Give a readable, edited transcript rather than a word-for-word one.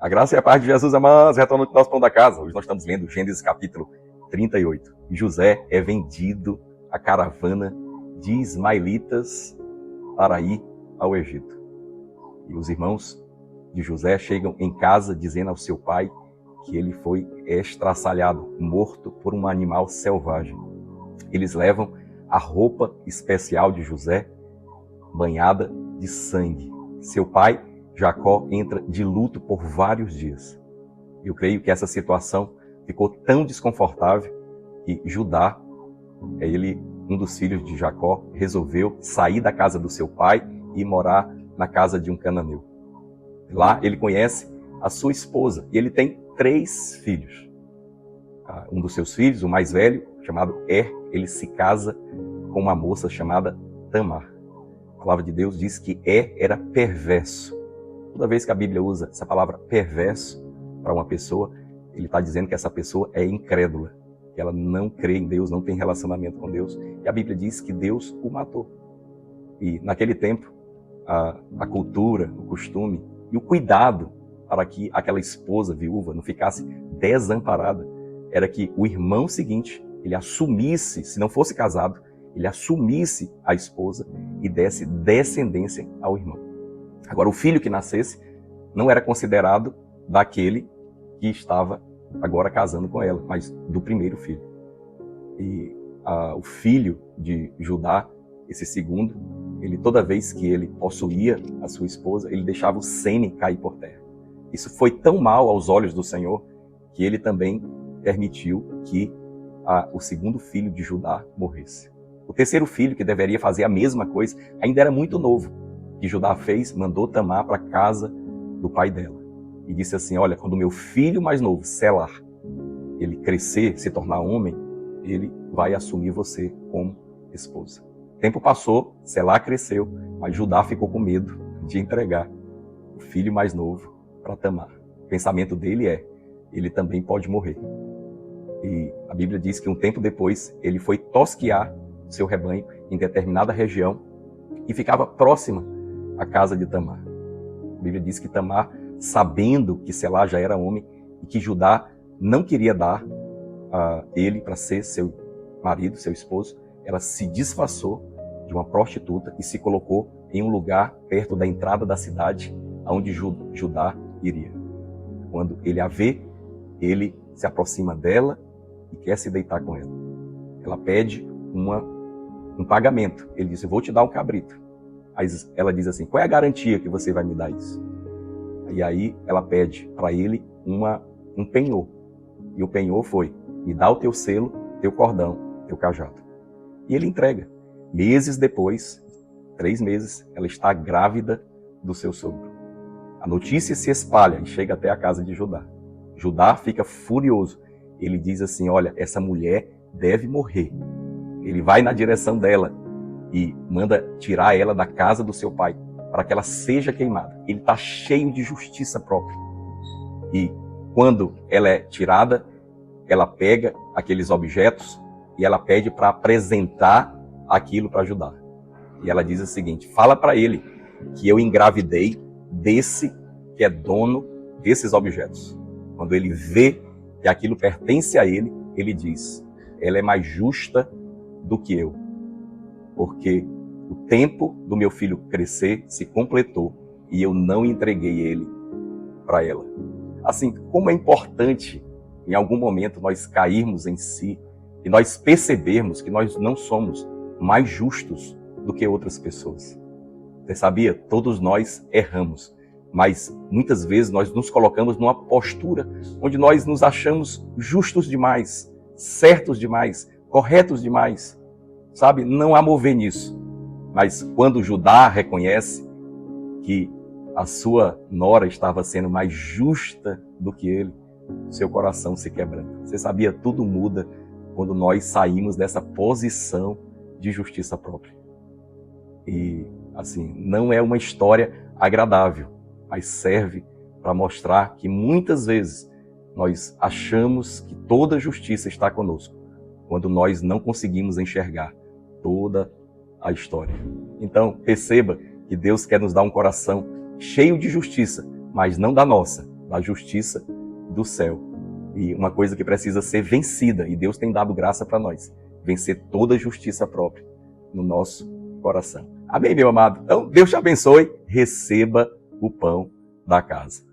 A graça e a paz de Jesus, amados, retornando ao nosso pão da casa. Hoje nós estamos lendo Gênesis capítulo 38. E José é vendido à caravana de ismaelitas para ir ao Egito. E os irmãos de José chegam em casa dizendo ao seu pai que ele foi estraçalhado, morto por um animal selvagem. Eles levam a roupa especial de José, banhada de sangue. Seu pai, Jacó, entra de luto por vários dias. Eu creio que essa situação ficou tão desconfortável que Judá, ele, um dos filhos de Jacó, resolveu sair da casa do seu pai e morar na casa de um cananeu. Lá ele conhece a sua esposa e ele tem 3 filhos. Um dos seus filhos, o mais velho, chamado ele se casa com uma moça chamada Tamar. A palavra de Deus diz que era perverso. Toda vez que a Bíblia usa essa palavra perverso para uma pessoa, ele está dizendo que essa pessoa é incrédula, que ela não crê em Deus, não tem relacionamento com Deus. E a Bíblia diz que Deus o matou. E naquele tempo, a cultura, o costume e o cuidado para que aquela esposa viúva não ficasse desamparada era que o irmão seguinte, ele assumisse, se não fosse casado, ele assumisse a esposa e desse descendência ao irmão. Agora, o filho que nascesse não era considerado daquele que estava agora casando com ela, mas do primeiro filho. E o filho de Judá, esse segundo, ele toda vez que ele possuía a sua esposa, ele deixava o sêmen cair por terra. Isso foi tão mal aos olhos do Senhor que ele também permitiu que o segundo filho de Judá morresse. O terceiro filho, que deveria fazer a mesma coisa, ainda era muito novo. O que Judá fez? Mandou Tamar para a casa do pai dela. E disse assim, olha, quando o meu filho mais novo, Selar, ele crescer, se tornar homem, ele vai assumir você como esposa. O tempo passou, Selar cresceu, mas Judá ficou com medo de entregar o filho mais novo para Tamar. O pensamento dele ele também pode morrer. E a Bíblia diz que um tempo depois, ele foi tosquear seu rebanho em determinada região e ficava próxima à casa de Tamar. A Bíblia diz que Tamar, sabendo que Selá já era homem e que Judá não queria dar ele para ser seu marido, seu esposo, ela se disfarçou de uma prostituta e se colocou em um lugar perto da entrada da cidade onde Judá iria. Quando ele a vê, ele se aproxima dela e quer se deitar com ela. Ela pede um pagamento. Ele diz, eu vou te dar um cabrito. Aí ela diz assim, qual é a garantia que você vai me dar isso? E aí ela pede para ele um penhor. E o penhor foi, me dá o teu selo, teu cordão, teu cajado. E ele entrega. Meses depois, 3 meses, ela está grávida do seu sogro. A notícia se espalha e chega até a casa de Judá. Judá fica furioso. Ele diz assim, olha, essa mulher deve morrer. Ele vai na direção dela e manda tirar ela da casa do seu pai para que ela seja queimada. Ele está cheio de justiça própria. E quando ela é tirada, ela pega aqueles objetos e ela pede para apresentar aquilo para Judá. E ela diz o seguinte, fala para ele que eu engravidei desse que é dono desses objetos. Quando ele vê que aquilo pertence a ele, ele diz, ela é mais justa do que eu, porque o tempo do meu filho crescer se completou e eu não entreguei ele para ela. Assim, como é importante em algum momento nós cairmos em si e nós percebermos que nós não somos mais justos do que outras pessoas. Você sabia? Todos nós erramos, mas muitas vezes nós nos colocamos numa postura onde nós nos achamos justos demais, certos demais, corretos demais. Sabe? Não há mover nisso. Mas quando Judá reconhece que a sua nora estava sendo mais justa do que ele, seu coração se quebranta. Você sabia? Tudo muda quando nós saímos dessa posição de justiça própria. E, assim, não é uma história agradável, mas serve para mostrar que muitas vezes nós achamos que toda justiça está conosco, quando nós não conseguimos enxergar toda a história. Então, perceba que Deus quer nos dar um coração cheio de justiça, mas não da nossa, da justiça do céu. E uma coisa que precisa ser vencida, e Deus tem dado graça para nós, vencer toda a justiça própria no nosso coração. Amém, meu amado? Então, Deus te abençoe, receba o pão da casa.